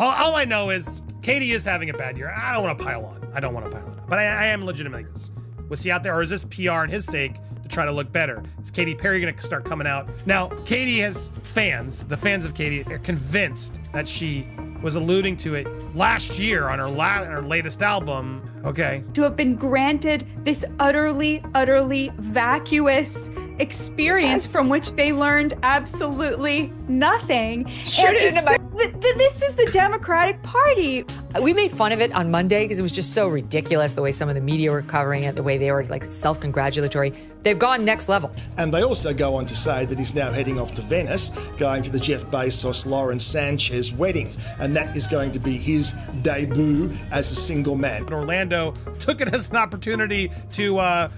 All I know is Katy is having a bad year. I don't want to pile on. But I am legitimately curious. Was he out there, or is this PR in his sake to try to look better? Is Katy Perry going to start coming out? Now, Katy has fans. The fans of Katy are convinced that she was alluding to it last year on her latest album. Okay. To have been granted this utterly vacuous experience from which they learned absolutely nothing. This is the Democratic Party. We made fun of it on Monday because it was just so ridiculous the way some of the media were covering it, the way they were like self-congratulatory. They've gone next level. And they also go on to say that he's now heading off to Venice, going to the Jeff Bezos, Lauren Sanchez wedding. And that is going to be his debut as a single man. Orlando took it as an opportunity to,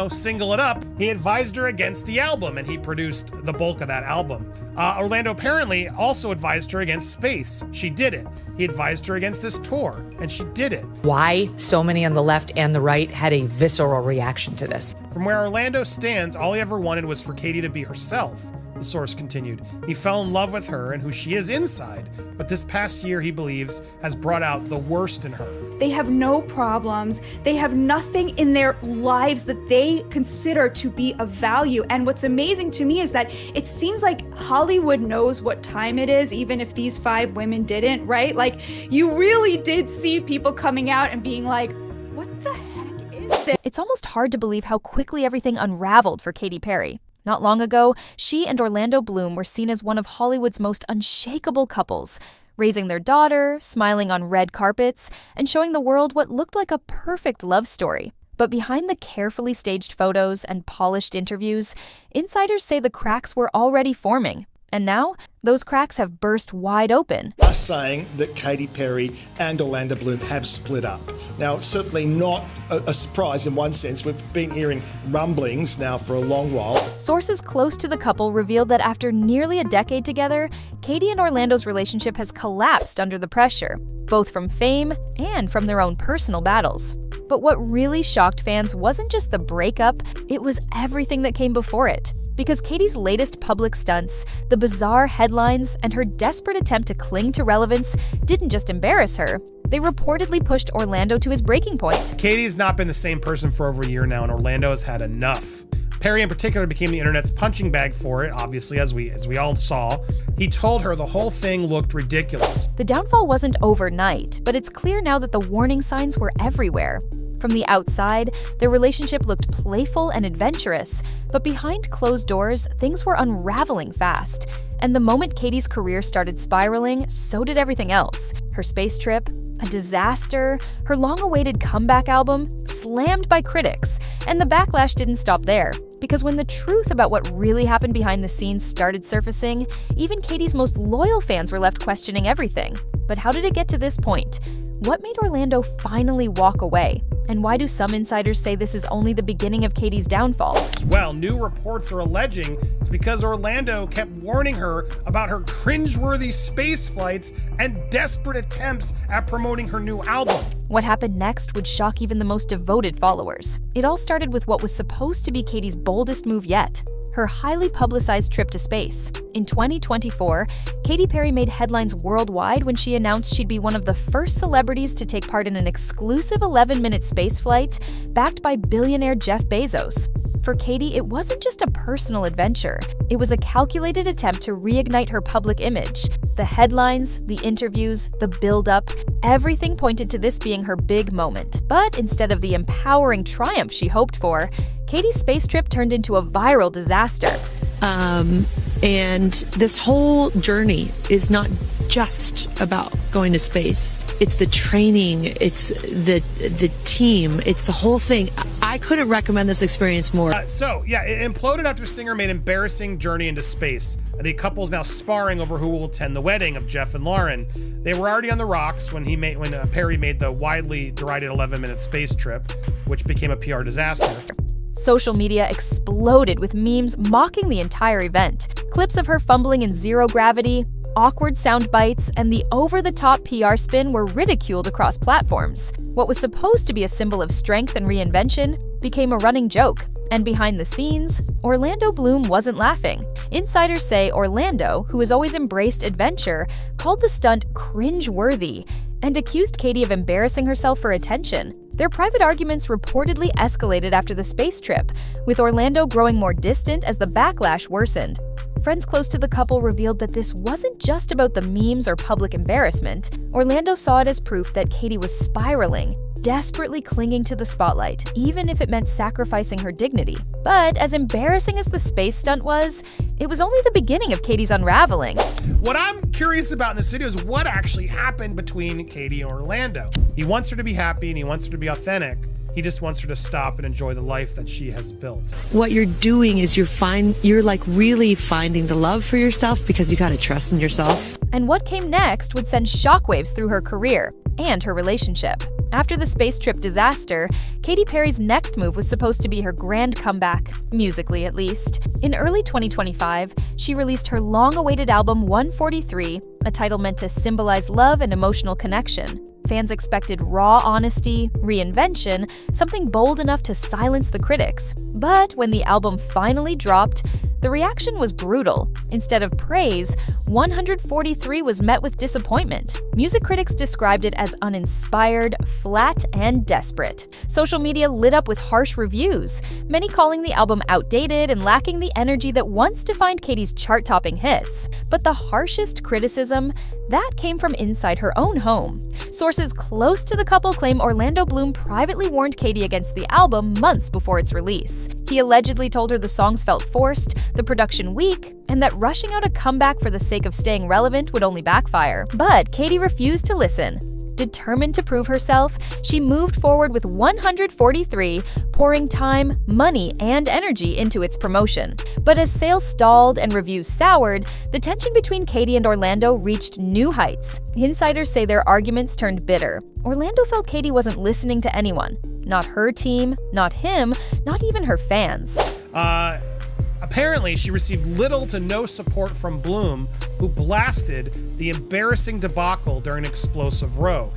single it up. He advised her against the album, and he produced the bulk of that album. Orlando apparently also advised her against space. She did it. He advised her against this tour, and she did it. Why so many on the left and the right had a visceral reaction to this? From where Orlando stands, all he ever wanted was for Katy to be herself, the source continued. He fell in love with her and who she is inside, but this past year, he believes, has brought out the worst in her. They have no problems. They have nothing in their lives that they consider to be of value. And what's amazing to me is that it seems like Hollywood knows what time it is, even if these 5 women didn't, right? Like, you really did see people coming out and being like, what the heck is this? It's almost hard to believe how quickly everything unraveled for Katy Perry. Not long ago, she and Orlando Bloom were seen as one of Hollywood's most unshakable couples, raising their daughter, smiling on red carpets, and showing the world what looked like a perfect love story. But behind the carefully staged photos and polished interviews, insiders say the cracks were already forming. And now, those cracks have burst wide open. Us saying that Katy Perry and Orlando Bloom have split up. Now, it's certainly not a surprise in one sense. We've been hearing rumblings now for a long while. Sources close to the couple revealed that after nearly a decade together, Katy and Orlando's relationship has collapsed under the pressure, both from fame and from their own personal battles. But what really shocked fans wasn't just the breakup, it was everything that came before it. Because Katy's latest public stunts, the bizarre headlines, and her desperate attempt to cling to relevance didn't just embarrass her, they reportedly pushed Orlando to his breaking point. Katy's not been the same person for over a year now, and Orlando has had enough. Perry in particular became the internet's punching bag for it, obviously, as we all saw. He told her the whole thing looked ridiculous. The downfall wasn't overnight, but it's clear now that the warning signs were everywhere. From the outside, their relationship looked playful and adventurous, but behind closed doors, things were unraveling fast. And the moment Katy's career started spiraling, so did everything else. Her space trip, a disaster, her long-awaited comeback album, slammed by critics, and the backlash didn't stop there. Because when the truth about what really happened behind the scenes started surfacing, even Katy's most loyal fans were left questioning everything. But how did it get to this point? What made Orlando finally walk away? And why do some insiders say this is only the beginning of Katy's downfall? Well, new reports are alleging it's because Orlando kept warning her about her cringeworthy space flights and desperate attempts at promoting her new album. What happened next would shock even the most devoted followers. It all started with what was supposed to be Katy's boldest move yet, her highly publicized trip to space. In 2024, Katy Perry made headlines worldwide when she announced she'd be one of the first celebrities to take part in an exclusive 11-minute space flight backed by billionaire Jeff Bezos. For Katy, it wasn't just a personal adventure. It was a calculated attempt to reignite her public image. The headlines, the interviews, the build-up, everything pointed to this being her big moment. But instead of the empowering triumph she hoped for, Katy's space trip turned into a viral disaster. And this whole journey is not just about going to space. It's the training, it's the team, it's the whole thing. I couldn't recommend this experience more. It imploded after singer made embarrassing journey into space. The couple's now sparring over who will attend the wedding of Jeff and Lauren. They were already on the rocks when Perry made the widely derided 11-minute space trip, which became a PR disaster. Social media exploded with memes mocking the entire event. Clips of her fumbling in zero gravity, awkward sound bites and the over-the-top PR spin were ridiculed across platforms. What was supposed to be a symbol of strength and reinvention became a running joke. And behind the scenes, Orlando Bloom wasn't laughing. Insiders say Orlando, who has always embraced adventure, called the stunt cringe-worthy and accused Katy of embarrassing herself for attention. Their private arguments reportedly escalated after the space trip, with Orlando growing more distant as the backlash worsened. Friends close to the couple revealed that this wasn't just about the memes or public embarrassment. Orlando saw it as proof that Katy was spiraling, desperately clinging to the spotlight, even if it meant sacrificing her dignity. But as embarrassing as the space stunt was, it was only the beginning of Katy's unraveling. What I'm curious about in this video is what actually happened between Katy and Orlando. He wants her to be happy and he wants her to be authentic. He just wants her to stop and enjoy the life that she has built. What you're doing is you're like really finding the love for yourself because you got to trust in yourself. And what came next would send shockwaves through her career and her relationship. After the space trip disaster, Katy Perry's next move was supposed to be her grand comeback, musically at least. In early 2025, she released her long-awaited album 143, a title meant to symbolize love and emotional connection. Fans expected raw honesty, reinvention, something bold enough to silence the critics. But when the album finally dropped, the reaction was brutal. Instead of praise, 143 was met with disappointment. Music critics described it as uninspired, flat, and desperate. Social media lit up with harsh reviews, many calling the album outdated and lacking the energy that once defined Katy's chart-topping hits. But the harshest criticism, that came from inside her own home. Sources close to the couple claim Orlando Bloom privately warned Katy against the album months before its release. He allegedly told her the songs felt forced, the production weak, and that rushing out a comeback for the sake of staying relevant would only backfire. But Katy refused to listen. Determined to prove herself, she moved forward with 143, pouring time, money, and energy into its promotion. But as sales stalled and reviews soured, the tension between Katy and Orlando reached new heights. Insiders say their arguments turned bitter. Orlando felt Katy wasn't listening to anyone. Not her team, not him, not even her fans. Apparently, she received little to no support from Bloom, who blasted the embarrassing debacle during Explosive Row.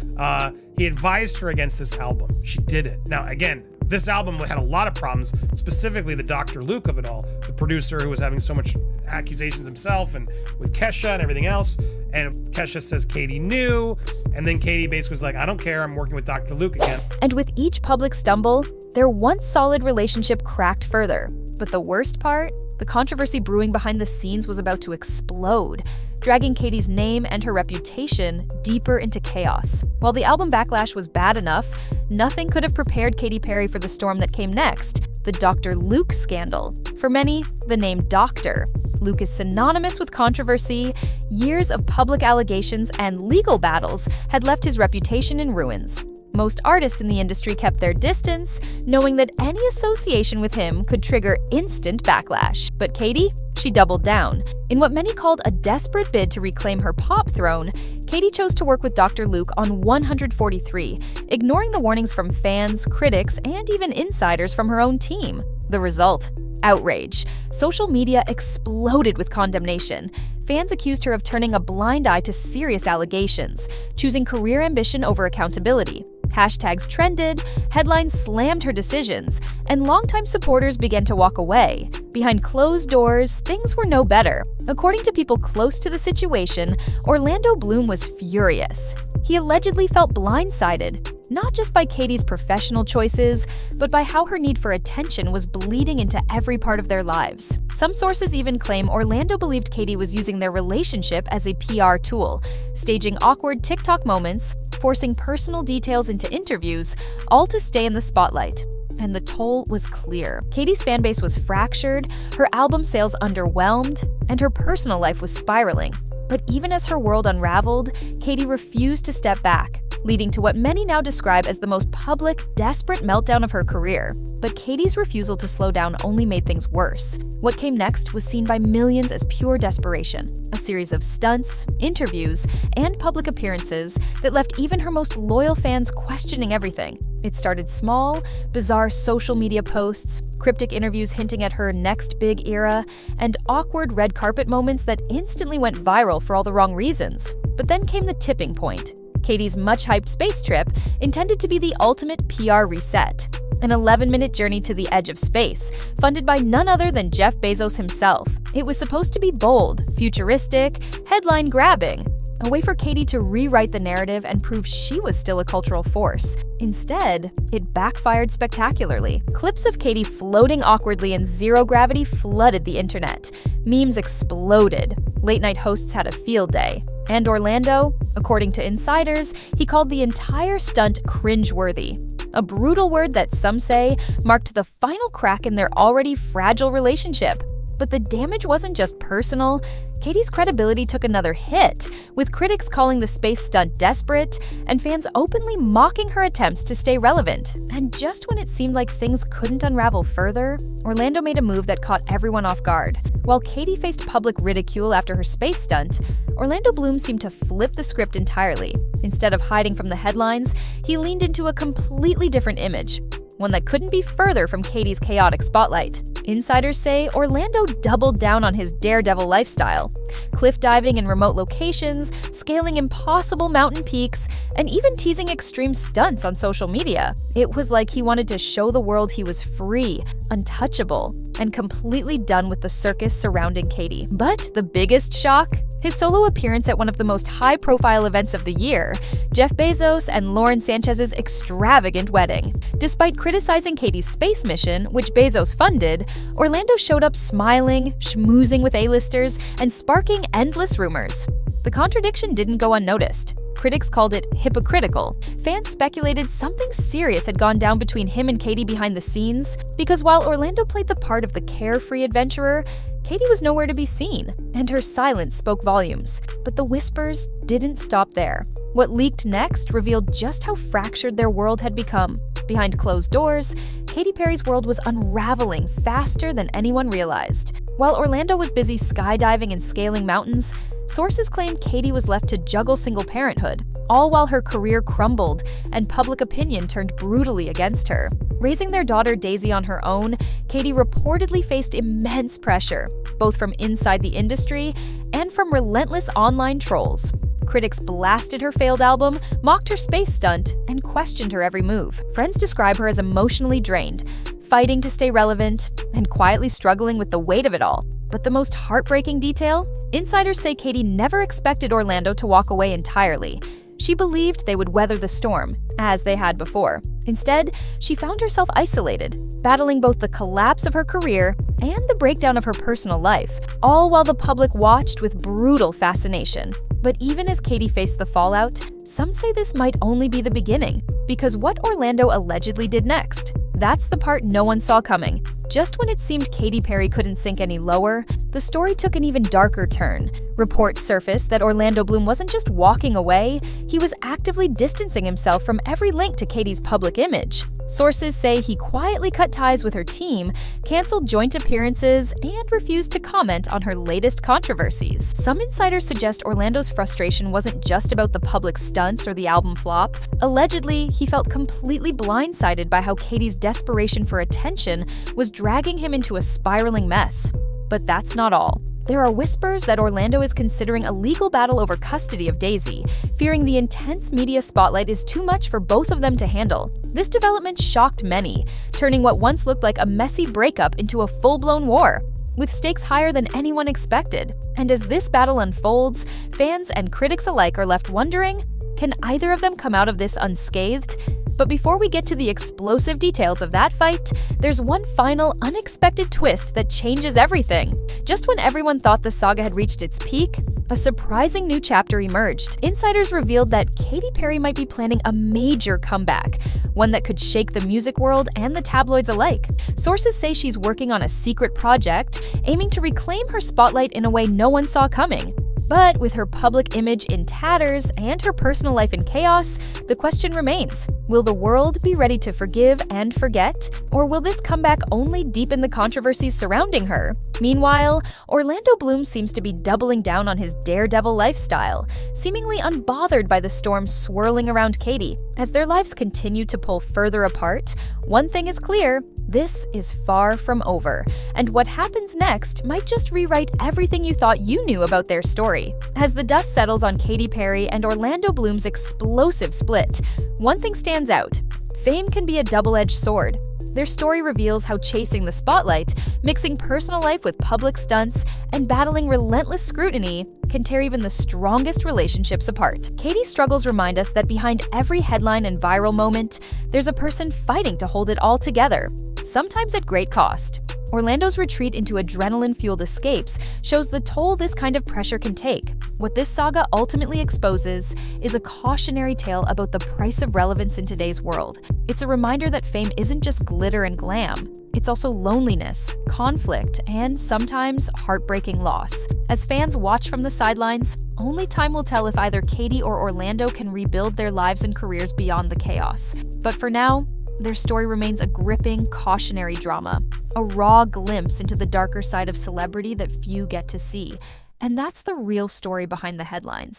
He advised her against this album. She did it. Now, again, this album had a lot of problems, specifically the Dr. Luke of it all, the producer who was having so much accusations himself and with Kesha and everything else. And Kesha says Katy knew, and then Katy basically was like, I don't care, I'm working with Dr. Luke again. And with each public stumble, their once solid relationship cracked further. But the worst part? The controversy brewing behind the scenes was about to explode, dragging Katy's name and her reputation deeper into chaos. While the album backlash was bad enough, nothing could have prepared Katy Perry for the storm that came next, the Dr. Luke scandal. For many, the name Doctor. Luke is synonymous with controversy. Years of public allegations and legal battles had left his reputation in ruins. Most artists in the industry kept their distance, knowing that any association with him could trigger instant backlash. But Katy? She doubled down. In what many called a desperate bid to reclaim her pop throne, Katy chose to work with Dr. Luke on 143, ignoring the warnings from fans, critics, and even insiders from her own team. The result? Outrage. Social media exploded with condemnation. Fans accused her of turning a blind eye to serious allegations, choosing career ambition over accountability. Hashtags trended, headlines slammed her decisions, and longtime supporters began to walk away. Behind closed doors, things were no better. According to people close to the situation, Orlando Bloom was furious. He allegedly felt blindsided, not just by Katy's professional choices, but by how her need for attention was bleeding into every part of their lives. Some sources even claim Orlando believed Katy was using their relationship as a PR tool, staging awkward TikTok moments, forcing personal details into interviews, all to stay in the spotlight. And the toll was clear. Katy's fanbase was fractured, her album sales underwhelmed, and her personal life was spiraling. But even as her world unraveled, Katy refused to step back, leading to what many now describe as the most public, desperate meltdown of her career. But Katy's refusal to slow down only made things worse. What came next was seen by millions as pure desperation, a series of stunts, interviews, and public appearances that left even her most loyal fans questioning everything. It started small, bizarre social media posts, cryptic interviews hinting at her next big era, and awkward red carpet moments that instantly went viral for all the wrong reasons. But then came the tipping point. Katy's much-hyped space trip, intended to be the ultimate PR reset. An 11-minute journey to the edge of space, funded by none other than Jeff Bezos himself. It was supposed to be bold, futuristic, headline-grabbing, a way for Katy to rewrite the narrative and prove she was still a cultural force. Instead, it backfired spectacularly. Clips of Katy floating awkwardly in zero gravity flooded the internet. Memes exploded. Late-night hosts had a field day. And Orlando, according to insiders, he called the entire stunt cringeworthy. A brutal word that some say marked the final crack in their already fragile relationship. But the damage wasn't just personal. Katy's credibility took another hit, with critics calling the space stunt desperate and fans openly mocking her attempts to stay relevant. And just when it seemed like things couldn't unravel further, Orlando made a move that caught everyone off guard. While Katy faced public ridicule after her space stunt, Orlando Bloom seemed to flip the script entirely. Instead of hiding from the headlines, he leaned into a completely different image, one that couldn't be further from Katy's chaotic spotlight. Insiders say Orlando doubled down on his daredevil lifestyle, cliff diving in remote locations, scaling impossible mountain peaks, and even teasing extreme stunts on social media. It was like he wanted to show the world he was free, untouchable, and completely done with the circus surrounding Katy. But the biggest shock? His solo appearance at one of the most high-profile events of the year, Jeff Bezos and Lauren Sanchez's extravagant wedding. Despite criticizing Katy's space mission, which Bezos funded, Orlando showed up smiling, schmoozing with A-listers, and sparking endless rumors. The contradiction didn't go unnoticed. Critics called it hypocritical. Fans speculated something serious had gone down between him and Katy behind the scenes, because while Orlando played the part of the carefree adventurer, Katy was nowhere to be seen, and her silence spoke volumes. But the whispers didn't stop there. What leaked next revealed just how fractured their world had become. Behind closed doors, Katy Perry's world was unraveling faster than anyone realized. While Orlando was busy skydiving and scaling mountains, sources claim Katy was left to juggle single parenthood, all while her career crumbled and public opinion turned brutally against her. Raising their daughter Daisy on her own, Katy reportedly faced immense pressure, both from inside the industry and from relentless online trolls. Critics blasted her failed album, mocked her space stunt, and questioned her every move. Friends describe her as emotionally drained, fighting to stay relevant, and quietly struggling with the weight of it all. But the most heartbreaking detail? Insiders say Katy never expected Orlando to walk away entirely. She believed they would weather the storm, as they had before. Instead, she found herself isolated, battling both the collapse of her career and the breakdown of her personal life, all while the public watched with brutal fascination. But even as Katy faced the fallout, some say this might only be the beginning, because what Orlando allegedly did next, that's the part no one saw coming. Just when it seemed Katy Perry couldn't sink any lower, the story took an even darker turn. Reports surfaced that Orlando Bloom wasn't just walking away, he was actively distancing himself from every link to Katy's public image. Sources say he quietly cut ties with her team, canceled joint appearances, and refused to comment on her latest controversies. Some insiders suggest Orlando's frustration wasn't just about the public stunts or the album flop. Allegedly, he felt completely blindsided by how Katy's desperation for attention was dragging him into a spiraling mess. But that's not all. There are whispers that Orlando is considering a legal battle over custody of Daisy, fearing the intense media spotlight is too much for both of them to handle. This development shocked many, turning what once looked like a messy breakup into a full-blown war, with stakes higher than anyone expected. And as this battle unfolds, fans and critics alike are left wondering, can either of them come out of this unscathed? But before we get to the explosive details of that fight, there's one final unexpected twist that changes everything. Just when everyone thought the saga had reached its peak, a surprising new chapter emerged. Insiders revealed that Katy Perry might be planning a major comeback, one that could shake the music world and the tabloids alike. Sources say she's working on a secret project, aiming to reclaim her spotlight in a way no one saw coming. But with her public image in tatters and her personal life in chaos, the question remains, Will the world be ready to forgive and forget? Or will this comeback only deepen the controversies surrounding her? Meanwhile, Orlando Bloom seems to be doubling down on his daredevil lifestyle, seemingly unbothered by the storm swirling around Katy. As their lives continue to pull further apart, one thing is clear: this is far from over, and what happens next might just rewrite everything you thought you knew about their story. As the dust settles on Katy Perry and Orlando Bloom's explosive split, one thing stands out: fame can be a double-edged sword. Their story reveals how chasing the spotlight, mixing personal life with public stunts, and battling relentless scrutiny can tear even the strongest relationships apart. Katy's struggles remind us that behind every headline and viral moment, there's a person fighting to hold it all together, sometimes at great cost. Orlando's retreat into adrenaline-fueled escapes shows the toll this kind of pressure can take. What this saga ultimately exposes is a cautionary tale about the price of relevance in today's world. It's a reminder that fame isn't just glitter and glam. It's also loneliness, conflict, and sometimes heartbreaking loss. As fans watch from the sidelines, only time will tell if either Katy or Orlando can rebuild their lives and careers beyond the chaos. But for now, their story remains a gripping, cautionary drama, a raw glimpse into the darker side of celebrity that few get to see. And that's the real story behind the headlines.